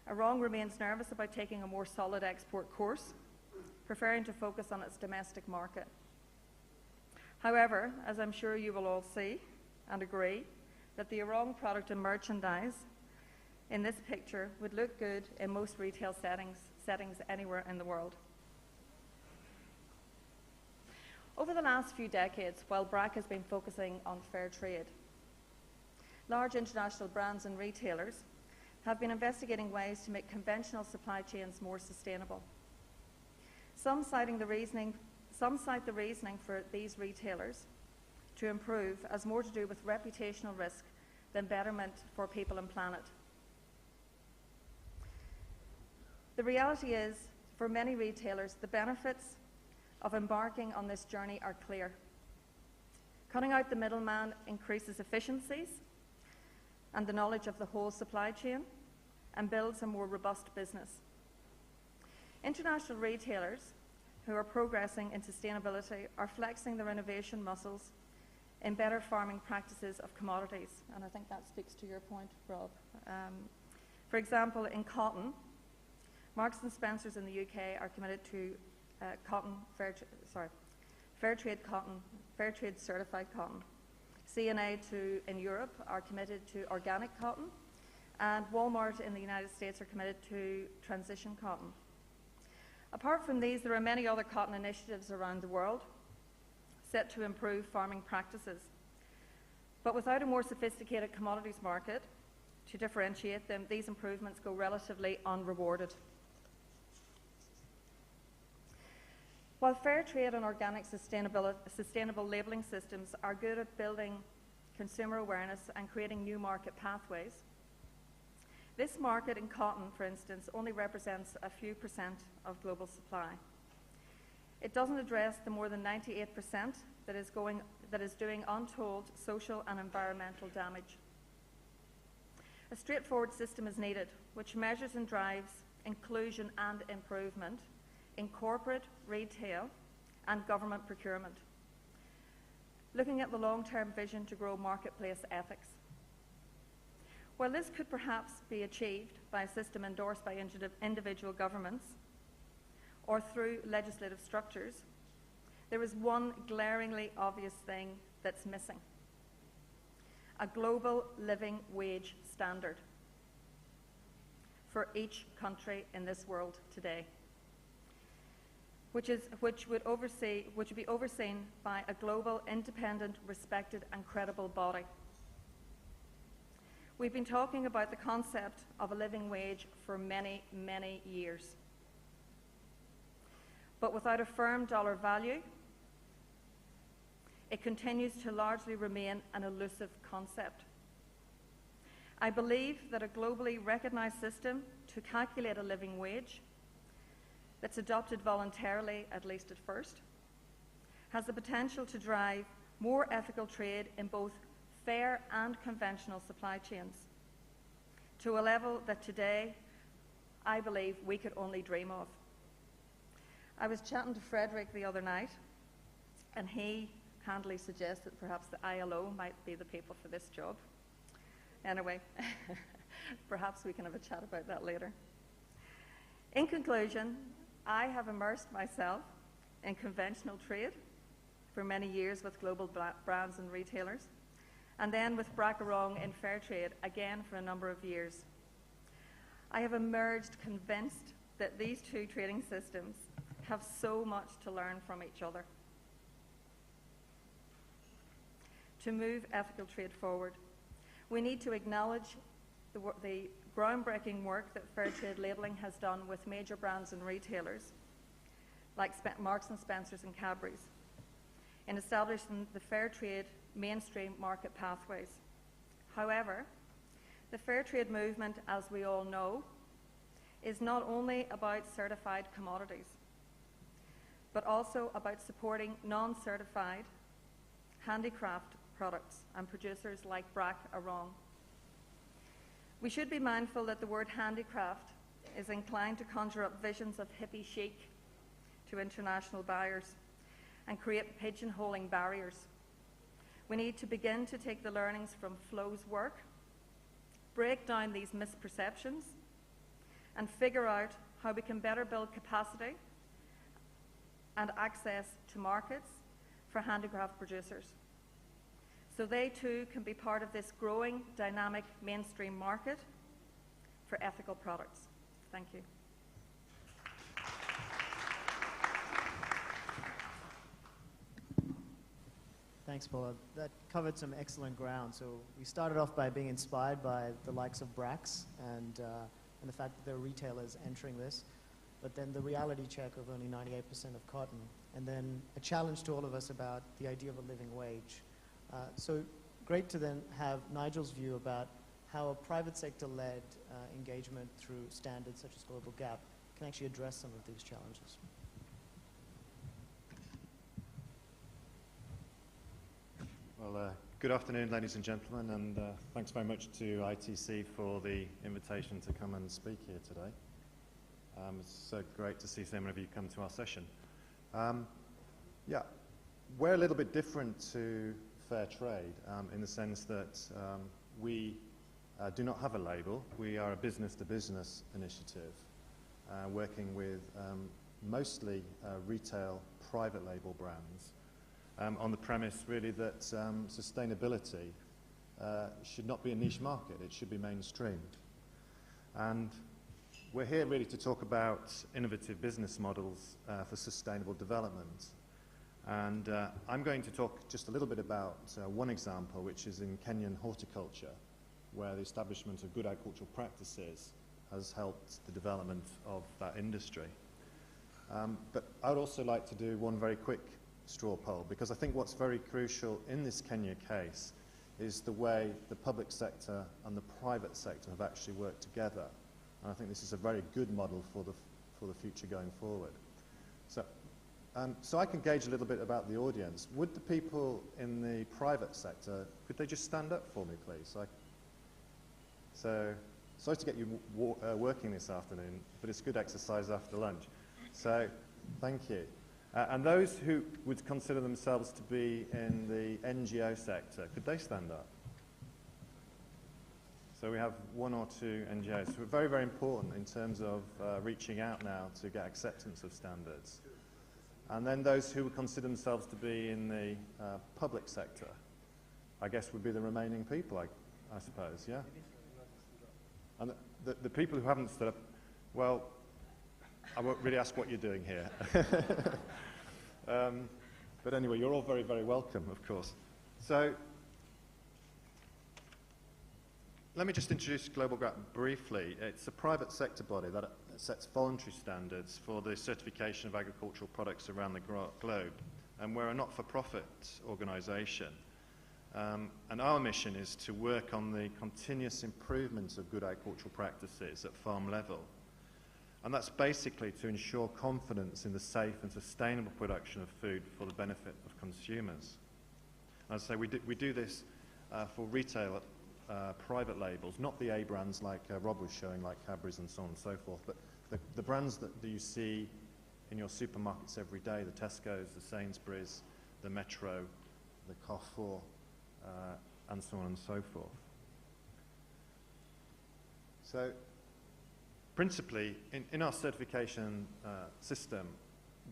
Arong remains nervous about taking a more solid export course, preferring to focus on its domestic market. However, as I'm sure you will all see and agree, that the Arong product and merchandise in this picture would look good in most retail settings anywhere in the world. Over the last few decades, while BRAC has been focusing on fair trade, large international brands and retailers have been investigating ways to make conventional supply chains more sustainable. Some cite the reasoning for these retailers to improve as more to do with reputational risk than betterment for people and planet. The reality is, for many retailers, the benefits of embarking on this journey are clear. Cutting out the middleman increases efficiencies and the knowledge of the whole supply chain and builds a more robust business. International retailers who are progressing in sustainability are flexing their innovation muscles in better farming practices of commodities, and I think that speaks to your point, Rob. For example, in cotton, Marks and Spencers in the UK are committed to fair trade certified cotton. C&A in Europe are committed to organic cotton, and Walmart in the United States are committed to transition cotton. Apart from these, there are many other cotton initiatives around the world set to improve farming practices. But without a more sophisticated commodities market to differentiate them, these improvements go relatively unrewarded. While fair trade and organic sustainable labelling systems are good at building consumer awareness and creating new market pathways, this market in cotton, for instance, only represents a few percent of global supply. It doesn't address the more than 98% that is doing untold social and environmental damage. A straightforward system is needed, which measures and drives inclusion and improvement in corporate, retail, and government procurement, looking at the long-term vision to grow marketplace ethics. While this could perhaps be achieved by a system endorsed by individual governments or through legislative structures, there is one glaringly obvious thing that's missing: a global living wage standard for each country in this world today, which would be overseen by a global, independent, respected, and credible body. We've been talking about the concept of a living wage for many, many years. But without a firm dollar value, it continues to largely remain an elusive concept. I believe that a globally recognized system to calculate a living wage that's adopted voluntarily, at least at first, has the potential to drive more ethical trade in both fair and conventional supply chains to a level that today I believe we could only dream of. I was chatting to Frederick the other night, and he handily suggested perhaps the ILO might be the people for this job. Anyway, perhaps we can have a chat about that later. In conclusion, I have immersed myself in conventional trade for many years with global brands and retailers, and then with BRAC Arong in fair trade, again for a number of years. I have emerged convinced that these two trading systems have so much to learn from each other to move ethical trade forward. We need to acknowledge the groundbreaking work that fair trade labelling has done with major brands and retailers like Marks and Spencers and Cadbury's in establishing the fair trade mainstream market pathways. However, the fair trade movement, as we all know, is not only about certified commodities, but also about supporting non-certified handicraft products and producers like BRAC Arong. We should be mindful that the word handicraft is inclined to conjure up visions of hippie chic to international buyers and create pigeonholing barriers. We need to begin to take the learnings from Flo's work, break down these misperceptions, and figure out how we can better build capacity and access to markets for handicraft producers, so they too can be part of this growing, dynamic mainstream market for ethical products. Thank you. Thanks, Paula. That covered some excellent ground. So we started off by being inspired by the likes of Brax and the fact that there are retailers entering this, but then the reality check of only 98% of cotton, and then a challenge to all of us about the idea of a living wage. So great to then have Nigel's view about how a private sector-led engagement through standards such as Global Gap can actually address some of these challenges. Well, good afternoon, ladies and gentlemen, and thanks very much to ITC for the invitation to come and speak here today. It's so great to see so many of you come to our session. Yeah, we're a little bit different to fair trade in the sense that we do not have a label. We are a business-to-business initiative working with mostly retail private label brands on the premise really that sustainability should not be a niche market, it should be mainstream. And we're here really to talk about innovative business models for sustainable development. And I'm going to talk just a little bit about one example, which is in Kenyan horticulture, where the establishment of good agricultural practices has helped the development of that industry. But I'd also like to do one very quick straw poll, because I think what's very crucial in this Kenya case is the way the public sector and the private sector have actually worked together. And I think this is a very good model for the future going forward. So I can gauge a little bit about the audience. Would the people in the private sector, could they just stand up for me, please? So sorry to get you working this afternoon, but it's good exercise after lunch. So thank you. And those who would consider themselves to be in the NGO sector, could they stand up? So we have one or two NGOs. So we're very, very important in terms of reaching out now to get acceptance of standards. And then those who would consider themselves to be in the public sector, I guess would be the remaining people, I suppose, yeah? And the people who haven't stood up, well, I won't really ask what you're doing here. But anyway, you're all very, very welcome, of course. So let me just introduce Global Gap briefly. It's a private sector body that sets voluntary standards for the certification of agricultural products around the globe. And we're a not-for-profit organisation. And our mission is to work on the continuous improvement of good agricultural practices at farm level. And that's basically to ensure confidence in the safe and sustainable production of food for the benefit of consumers. As I say, we do this for retail private labels, not the A brands like Rob was showing, like Cadbury's and so on and so forth, but the brands that you see in your supermarkets every day, the Tesco's, the Sainsbury's, the Metro, the Carrefour, and so on and so forth. So principally, in our certification system,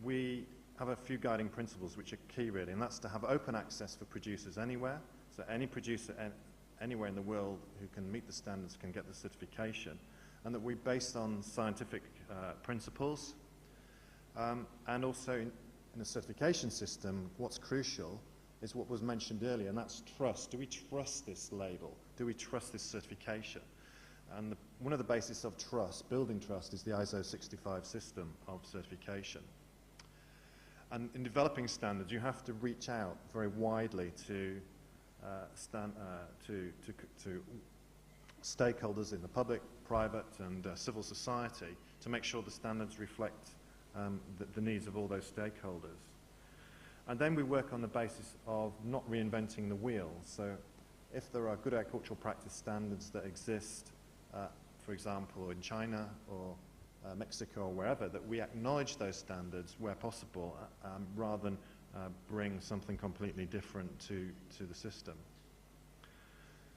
we have a few guiding principles which are key really, and that's to have open access for producers anywhere. So any producer anywhere in the world who can meet the standards can get the certification, and that we're based on scientific principles. And also in a certification system, what's crucial is what was mentioned earlier, and that's trust. Do we trust this label? Do we trust this certification? And one of the bases of trust, building trust, is the ISO 65 system of certification. And in developing standards, you have to reach out very widely to stakeholders in the public, private, and civil society to make sure the standards reflect the needs of all those stakeholders. And then we work on the basis of not reinventing the wheel. So if there are good agricultural practice standards that exist, for example, in China or Mexico or wherever, that we acknowledge those standards where possible rather than bring something completely different to the system.